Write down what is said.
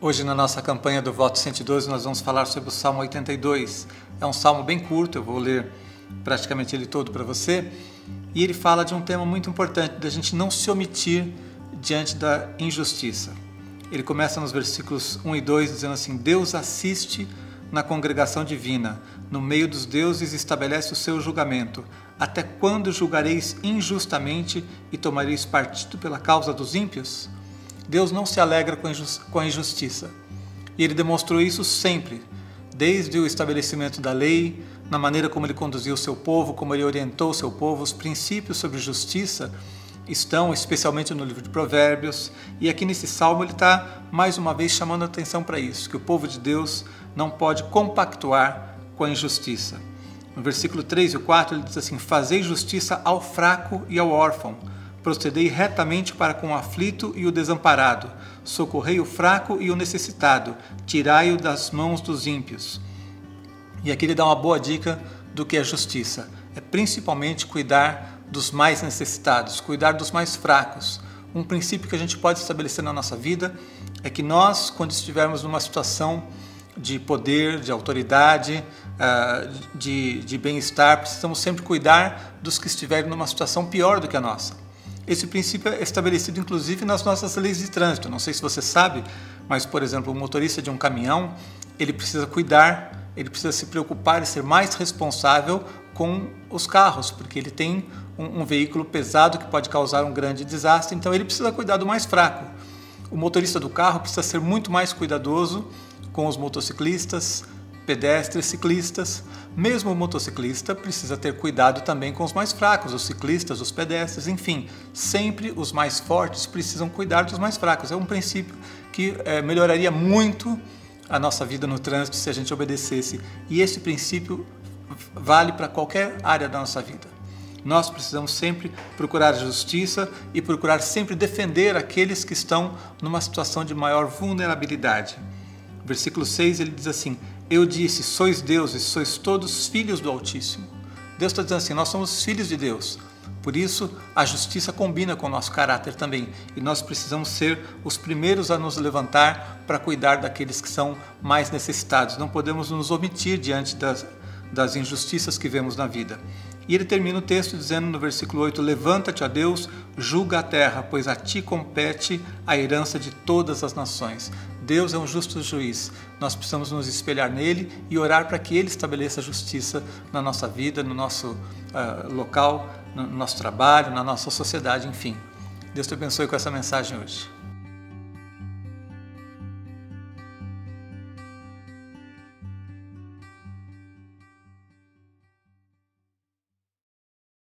Hoje na nossa campanha do Voto 112 nós vamos falar sobre o Salmo 82. É um salmo bem curto, eu vou ler praticamente ele todo para você. E ele fala de um tema muito importante, da gente não se omitir diante da injustiça. Ele começa nos versículos 1 e 2 dizendo assim: Deus assiste na congregação divina, no meio dos deuses estabelece o seu julgamento. Até quando julgareis injustamente e tomareis partido pela causa dos ímpios? Deus não se alegra com a injustiça. E Ele demonstrou isso sempre, desde o estabelecimento da lei, na maneira como Ele conduziu o seu povo, como Ele orientou o seu povo. Os princípios sobre justiça estão especialmente no livro de Provérbios, e aqui nesse salmo ele está mais uma vez chamando a atenção para isso, que o povo de Deus não pode compactuar com a injustiça. No versículo 3 e 4 ele diz assim: Fazei justiça ao fraco e ao órfão, procedei retamente para com o aflito e o desamparado, socorrei o fraco e o necessitado, tirai-o das mãos dos ímpios. E aqui ele dá uma boa dica do que é justiça, é principalmente cuidar dos mais necessitados, cuidar dos mais fracos. Um princípio que a gente pode estabelecer na nossa vida é que nós, quando estivermos numa situação de poder, de autoridade, de bem-estar, precisamos sempre cuidar dos que estiverem numa situação pior do que a nossa. Esse princípio é estabelecido inclusive nas nossas leis de trânsito. Não sei se você sabe, mas, por exemplo, o motorista de um caminhão, ele precisa cuidar, ele precisa se preocupar e ser mais responsável com os carros, porque ele tem um veículo pesado que pode causar um grande desastre, então ele precisa cuidar do mais fraco. O motorista do carro precisa ser muito mais cuidadoso com os motociclistas, pedestres, ciclistas. Mesmo o motociclista precisa ter cuidado também com os mais fracos, os ciclistas, os pedestres, enfim. Sempre os mais fortes precisam cuidar dos mais fracos. É um princípio que melhoraria muito a nossa vida no trânsito se a gente obedecesse. E esse princípio vale para qualquer área da nossa vida. Nós precisamos sempre procurar justiça e procurar sempre defender aqueles que estão numa situação de maior vulnerabilidade. Versículo 6 ele diz assim: Eu disse, sois deuses, sois todos filhos do Altíssimo. Deus está dizendo assim, nós somos filhos de Deus. Por isso, a justiça combina com o nosso caráter também. E nós precisamos ser os primeiros a nos levantar para cuidar daqueles que são mais necessitados. Não podemos nos omitir diante das injustiças que vemos na vida. E ele termina o texto dizendo no versículo 8: Levanta-te, ó Deus, julga a terra, pois a ti compete a herança de todas as nações. Deus é um justo juiz. Nós precisamos nos espelhar nele e orar para que ele estabeleça a justiça na nossa vida, no nosso local, no nosso trabalho, na nossa sociedade, enfim. Deus te abençoe com essa mensagem hoje.